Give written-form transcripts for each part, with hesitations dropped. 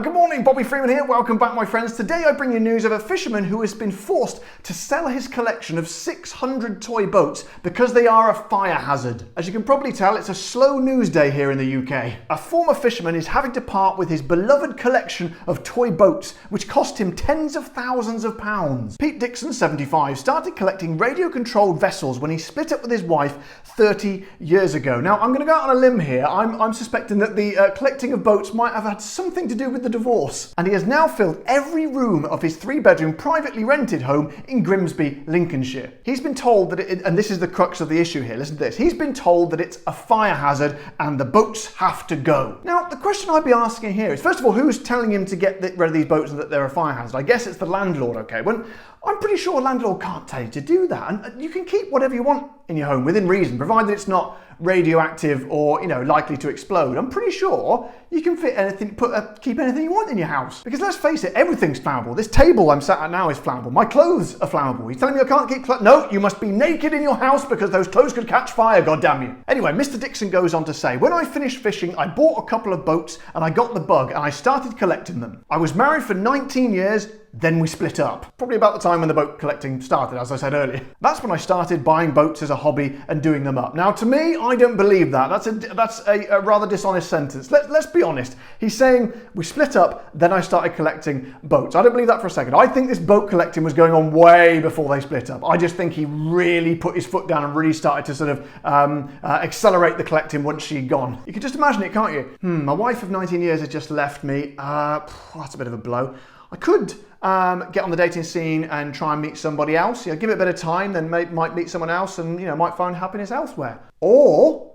Good morning, Bobby Freeman here. Welcome back, my friends. Today I bring you news of a fisherman who has been forced to sell his collection of 600 toy boats because they are a fire hazard. As you can probably tell, it's a slow news day here in the UK. A former fisherman is having to part with his beloved collection of toy boats, which cost him tens of thousands of pounds. Pete Dixon, 75, started collecting radio-controlled vessels when he split up with his wife 30 years ago. Now, I'm going to go out on a limb here. I'm suspecting that the collecting of boats might have had something to do with the divorce, and he has now filled every room of his 3-bedroom privately rented home in Grimsby, Lincolnshire. He's been told that and this is the crux of the issue here, listen to this, he's been told that it's a fire hazard and the boats have to go. Now, the question I'd be asking here is, first of all, who's telling him to get rid of these boats and that they're a fire hazard? I guess it's the landlord, okay? Well, I'm pretty sure a landlord can't tell you to do that, and you can keep whatever you want in your home within reason, provided it's not radioactive or, likely to explode. I'm pretty sure you can fit anything, keep anything you want in your house. Because let's face it, everything's flammable. This table I'm sat at now is flammable. My clothes are flammable. He's telling me I can't keep clothes? No, you must be naked in your house because those clothes could catch fire, goddamn you. Anyway, Mr. Dixon goes on to say, when I finished fishing, I bought a couple of boats and I got the bug and I started collecting them. I was married for 19 years, then we split up. Probably about the time when the boat collecting started, as I said earlier. That's when I started buying boats as a hobby and doing them up. Now, to me, I don't believe that. That's a rather dishonest sentence. Let's be honest. He's saying we split up, then I started collecting boats. I don't believe that for a second. I think this boat collecting was going on way before they split up. I just think he really put his foot down and really started to sort of accelerate the collecting once she'd gone. You can just imagine it, can't you? My wife of 19 years has just left me. That's a bit of a blow. I could get on the dating scene and try and meet somebody else. Give it a bit of time, then might meet someone else and might find happiness elsewhere. Or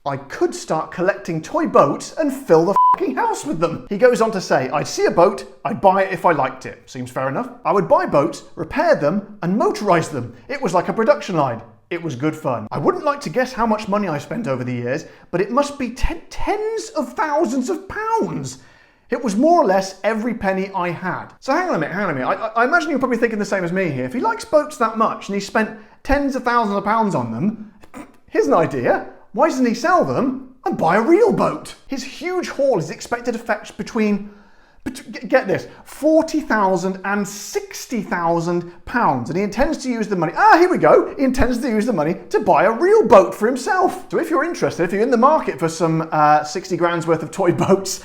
I could start collecting toy boats and fill the fucking house with them. He goes on to say, I'd see a boat, I'd buy it if I liked it. Seems fair enough. I would buy boats, repair them and motorise them. It was like a production line. It was good fun. I wouldn't like to guess how much money I spent over the years, but it must be tens of thousands of pounds. It was more or less every penny I had. So hang on a minute. I imagine you're probably thinking the same as me here. If he likes boats that much and he spent tens of thousands of pounds on them, here's an idea. Why doesn't he sell them and buy a real boat? His huge haul is expected to fetch between, get this, £40,000 and £60,000, and he intends to use the money, here we go, he intends to use the money to buy a real boat for himself. So if you're interested, if you're in the market for some 60 grand's worth of toy boats,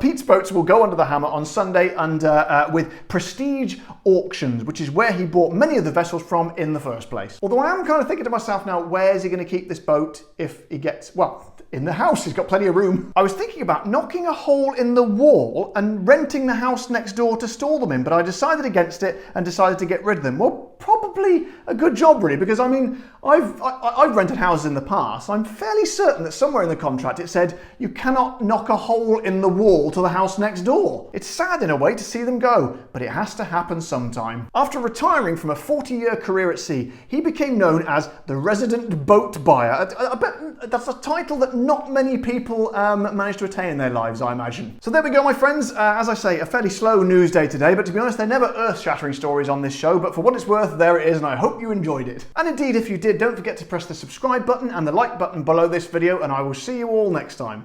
Pete's Boats will go under the hammer on Sunday and with Prestige Auctions, which is where he bought many of the vessels from in the first place. Although I am kind of thinking to myself now, where's he going to keep this boat if he gets, well, in the house, he's got plenty of room. I was thinking about knocking a hole in the wall and renting the house next door to store them in, but I decided against it and decided to get rid of them. Well, probably a good job really, because I mean, I've rented houses in the past. I'm fairly certain that somewhere in the contract it said you cannot knock a hole in the wall to the house next door. It's sad in a way to see them go, but it has to happen sometime. After retiring from a 40-year career at sea, he became known as the resident boat buyer. I bet that's a title that not many people manage to attain in their lives, I imagine. So there we go, my friends. As I say, a fairly slow news day today, but to be honest, they're never earth-shattering stories on this show, but for what it's worth, there it is, and I hope you enjoyed it. And indeed, if you did, don't forget to press the subscribe button and the like button below this video, and I will see you all next time.